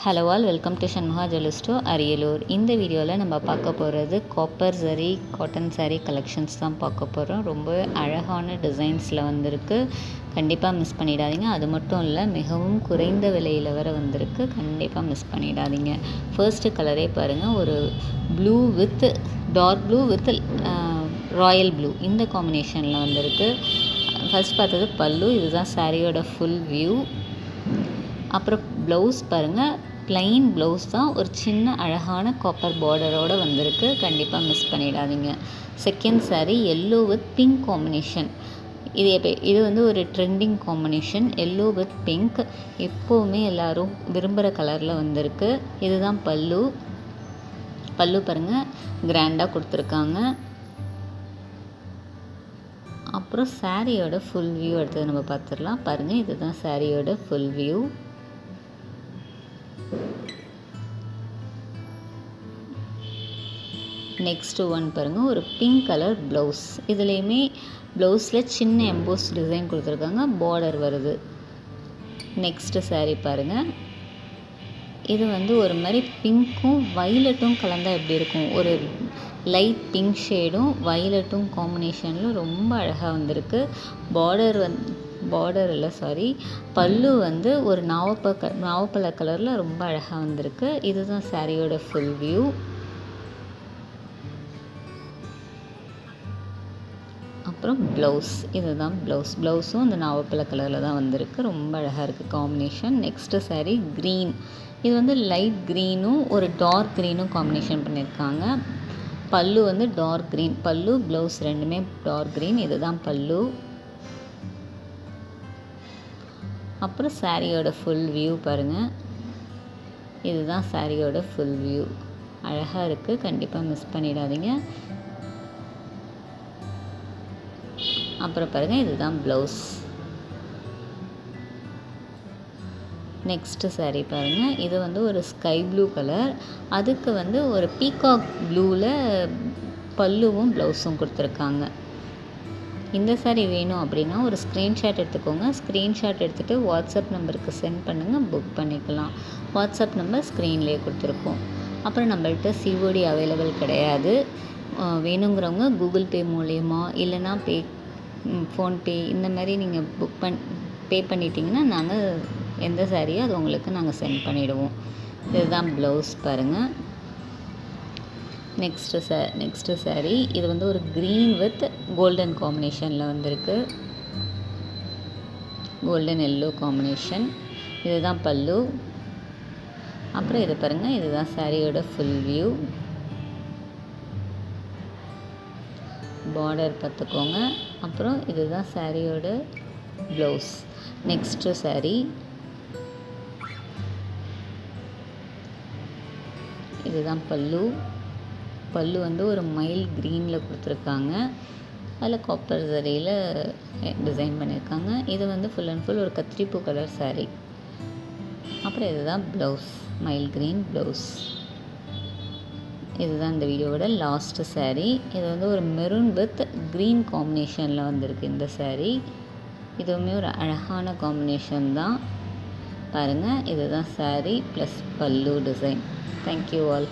Hello all, welcome to Shanmuga jewellery store, Ariyalur. இந்த வீடியோவில் நம்ம பார்க்க போகிறது காப்பர் சரி காட்டன் சாரீ கலெக்ஷன்ஸ் தான் பார்க்க போகிறோம். ரொம்ப அழகான டிசைன்ஸில் வந்திருக்கு. கண்டிப்பாக மிஸ் பண்ணிடாதீங்க. அது மட்டும் இல்லை, மிகவும் குறைந்த விலையில் வர வந்திருக்கு. கண்டிப்பாக மிஸ் பண்ணிடாதீங்க. ஃபர்ஸ்ட்டு கலரே பாருங்கள், ஒரு blue with dark blue with royal blue, இந்த காம்பினேஷனில் வந்திருக்கு. ஃபர்ஸ்ட் பார்த்தது பல்லு. இதுதான் சாரியோட ஃபுல் வியூ. அப்புறம் ப்ளவுஸ் பாருங்கள், ப்ளைன் ப்ளவுஸ் தான், ஒரு சின்ன அழகான காப்பர் பார்டரோடு வந்திருக்கு. கண்டிப்பாக மிஸ் பண்ணிடாதீங்க. Second sari yellow with pink combination. இது வந்து ஒரு trending combination. Yellow with pink எப்போவுமே எல்லோரும் விரும்புகிற கலரில் வந்திருக்கு. இதுதான் பல்லு. பல்லு பாருங்கள், கிராண்டாக கொடுத்துருக்காங்க. அப்புறம் சாரியோட ஃபுல் வியூ எடுத்தது நம்ம பார்த்துடலாம். பாருங்கள், இதுதான் சாரியோட ஃபுல் வியூ. நெக்ஸ்ட்டு ஒன் பாருங்கள், ஒரு பிங்க் கலர் ப்ளவுஸ். இதுலேயுமே ப்ளவுஸில் சின்ன எம்போஸ் டிசைன் கொடுத்துருக்காங்க, பார்டர் வருது. நெக்ஸ்ட்டு சாரீ பாருங்கள், இது வந்து ஒரு மாதிரி பிங்க்கும் வைலட்டும் கலந்தால் எப்படி இருக்கும், ஒரு லைட் பிங்க் ஷேடும் வைலட்டும் காம்பினேஷனில் ரொம்ப அழகாக வந்திருக்கு. பார்டர் இல்லை, சாரி, பல்லு வந்து ஒரு நாவப்பழ கலரில் ரொம்ப அழகாக வந்திருக்கு. இதுதான் சாரியோட ஃபுல் வியூ. அப்புறம் ப்ளவுஸ், இதுதான் ப்ளவுஸும் அந்த நாவப்பழ கலரில் தான் வந்திருக்கு. ரொம்ப அழகாக இருக்குது காம்பினேஷன். Next sari green. இது வந்து லைட் க்ரீனும் ஒரு டார்க் க்ரீனும் காம்பினேஷன் பண்ணியிருக்காங்க. பல்லு வந்து டார்க் க்ரீன். பல்லு ப்ளவுஸ் ரெண்டுமே டார்க் க்ரீன். இதுதான் பல்லு. அப்புறம் சாரியோட ஃபுல் வியூ பாருங்கள், இதுதான் சாரியோட ஃபுல் வியூ. அழகாக இருக்குது. கண்டிப்பாக மிஸ் பண்ணிடாதீங்க. அப்புறம் பாருங்கள், இதுதான் ப்ளவுஸ். நெக்ஸ்ட்டு சாரீ பாருங்கள், இது வந்து ஒரு ஸ்கை ப்ளூ கலர். அதுக்கு வந்து ஒரு பீகாக் ப்ளூவில் பல்லுவும் ப்ளவுஸும் கொடுத்துருக்காங்க. இந்த சாரீ வேணும் அப்படின்னா ஒரு ஸ்க்ரீன்ஷாட் எடுத்துக்கோங்க. ஸ்க்ரீன்ஷாட் எடுத்துகிட்டு வாட்ஸ்அப் நம்பருக்கு சென்ட் பண்ணுங்கள், புக் பண்ணிக்கலாம். வாட்ஸ்அப் நம்பர் ஸ்க்ரீன்லேயே கொடுத்துருக்கோம். அப்புறம் நம்மள்கிட்ட சிஓடி அவைலபிள் கிடையாது. வேணுங்கிறவங்க கூகுள் பே மூலயமா இல்லைனா ஃபோன்பே இந்த மாதிரி நீங்கள் பே பண்ணிட்டீங்கன்னா நாங்கள் எந்த சாரியோ அது உங்களுக்கு நாங்கள் சென்ட் பண்ணிவிடுவோம். இதுதான் ப்ளவுஸ் பாருங்கள். நெக்ஸ்ட்டு சாரீ, இது வந்து ஒரு க்ரீன் வித் கோல்டன் காம்பினேஷனில் வந்திருக்கு. Golden yellow combination. இதுதான் பல்லு. அப்புறம் இது பாருங்கள், இதுதான் சாரியோட ஃபுல் வியூ. பார்டர் பார்த்துக்கோங்க. அப்புறம் இதுதான் சாரியோட ப்ளவுஸ். நெக்ஸ்ட்டு சாரீ, இதுதான் பல்லு. பல்லு வந்து ஒரு மைல் க்ரீனில் கொடுத்துருக்காங்க. அதில் காப்பர் சரியில் டிசைன் பண்ணியிருக்காங்க. இது வந்து ஃபுல் அண்ட் ஃபுல் ஒரு கத்திரிப்பூ கலர் சாரீ. அப்புறம் இதுதான் ப்ளவுஸ், மைல் க்ரீன் ப்ளவுஸ். இதுதான் இந்த வீடியோவோட லாஸ்ட்டு சாரீ. இது வந்து ஒரு மெரூன் வித் க்ரீன் காம்பினேஷனில் வந்திருக்கு இந்த சாரீ. இதுவுமே ஒரு அழகான காம்பினேஷன் தான். பாருங்கள், இதுதான் சாரீ ப்ளஸ் பல்லு டிசைன். Thank you all.